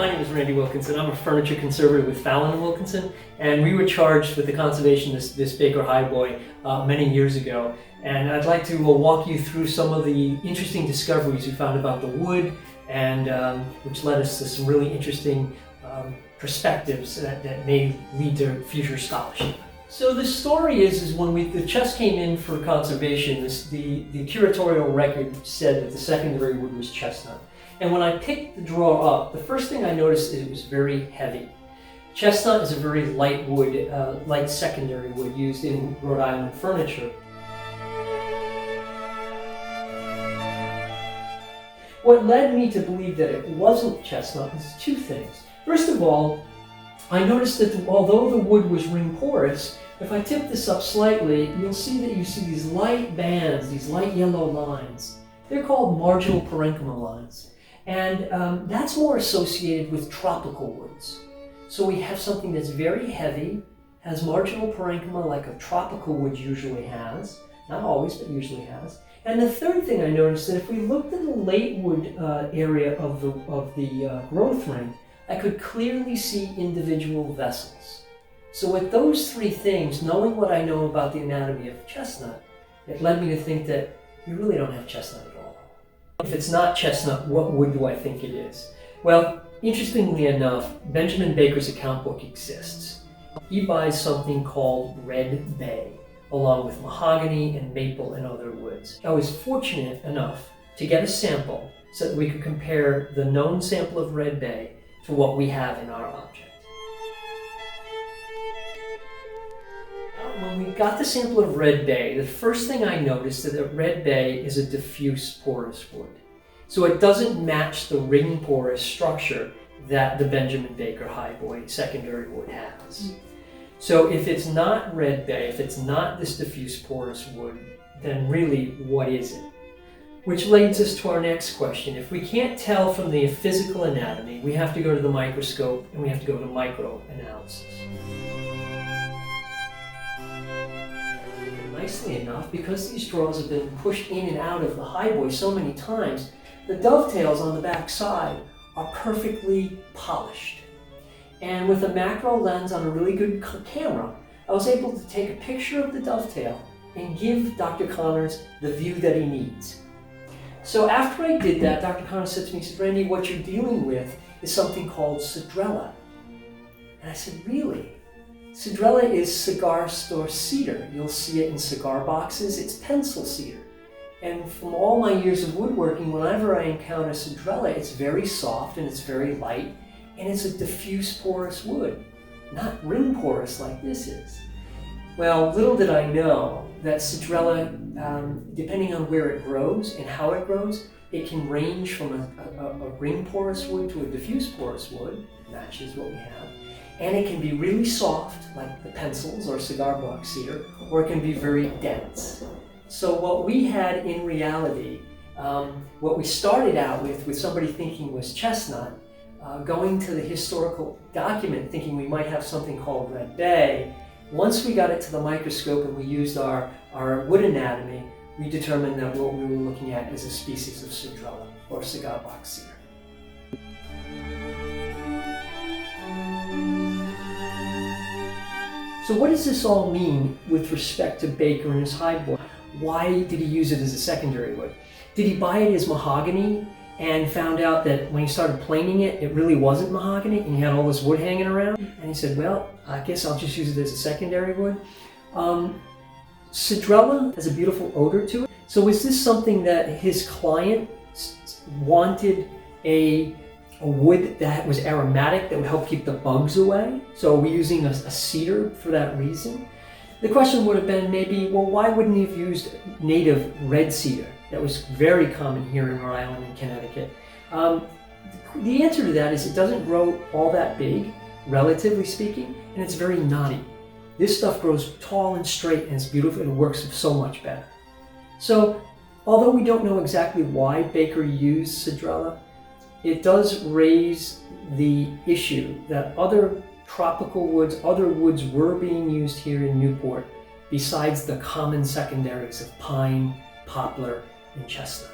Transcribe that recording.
my name is Randy Wilkinson. I'm a furniture conservator with Fallon and Wilkinson, and we were charged with the conservation of this Baker highboy many years ago. And I'd like to walk you through some of the interesting discoveries we found about the wood, and which led us to some really interesting perspectives that may lead to future scholarship. So the story is when the chest came in for conservation, the curatorial record said that the secondary wood was chestnut. And when I picked the drawer up, the first thing I noticed is it was very heavy. Chestnut is a very light wood, light secondary wood used in Rhode Island furniture. What led me to believe that it wasn't chestnut is two things. First of all, I noticed that although the wood was ring porous, if I tip this up slightly, you'll see that you see these light bands, these light yellow lines. They're called marginal parenchyma lines. And that's more associated with tropical woods. So we have something that's very heavy, has marginal parenchyma like a tropical wood usually has. Not always, but usually has. And the third thing I noticed that if we looked at the late wood area of the growth ring, I could clearly see individual vessels. So with those three things, knowing what I know about the anatomy of chestnut, it led me to think that you really don't have chestnut at all. If it's not chestnut, what wood do I think it is? Well, interestingly enough, Benjamin Baker's account book exists. He buys something called red bay, along with mahogany and maple and other woods. I was fortunate enough to get a sample so that we could compare the known sample of red bay to what we have in our object. When we got the sample of red bay, the first thing I noticed is that red bay is a diffuse porous wood. So it doesn't match the ring porous structure that the Benjamin Baker highboy secondary wood has. So if it's not red bay, if it's not this diffuse porous wood, then really what is it? Which leads us to our next question. If we can't tell from the physical anatomy, we have to go to the microscope and we have to go to microanalysis. Nicely enough, because these drawers have been pushed in and out of the highboy so many times, the dovetails on the back side are perfectly polished. And with a macro lens on a really good camera, I was able to take a picture of the dovetail and give Dr. Connors the view that he needs. So after I did that, Dr. Connors said to me, he said, "Randy, what you're dealing with is something called cedrela." And I said, "Really?" Cedrela is cigar store cedar. You'll see it in cigar boxes. It's pencil cedar. And from all my years of woodworking, whenever I encounter cedrela, it's very soft and it's very light, and it's a diffuse porous wood, not ring porous like this is. Well, little did I know that cedrela, depending on where it grows and how it grows, it can range from a ring porous wood to a diffuse porous wood, matches what we have. And it can be really soft, like the pencils or cigar box cedar, or it can be very dense. So what we had in reality, what we started out with somebody thinking was chestnut, going to the historical document thinking we might have something called red bay. Once we got it to the microscope and we used our wood anatomy, we determined that what we were looking at is a species of cedrela, or cigar box cedar. So what does this all mean with respect to Baker and his highboy? Why did he use it as a secondary wood? Did he buy it as mahogany and found out that when he started planing it, it really wasn't mahogany and he had all this wood hanging around? And he said, well, I guess I'll just use it as a secondary wood. Cedrela has a beautiful odor to it. So is this something that his client wanted a wood that was aromatic that would help keep the bugs away? So are we using a cedar for that reason? The question would have been maybe, well, why wouldn't he have used native red cedar that was very common here in Rhode Island and Connecticut? The answer to that is it doesn't grow all that big, relatively speaking, and it's very knotty. This stuff grows tall and straight and it's beautiful and it works so much better. So although we don't know exactly why Baker used cedrela, it does raise the issue that other tropical woods, other woods were being used here in Newport besides the common secondaries of pine, poplar, and chestnut.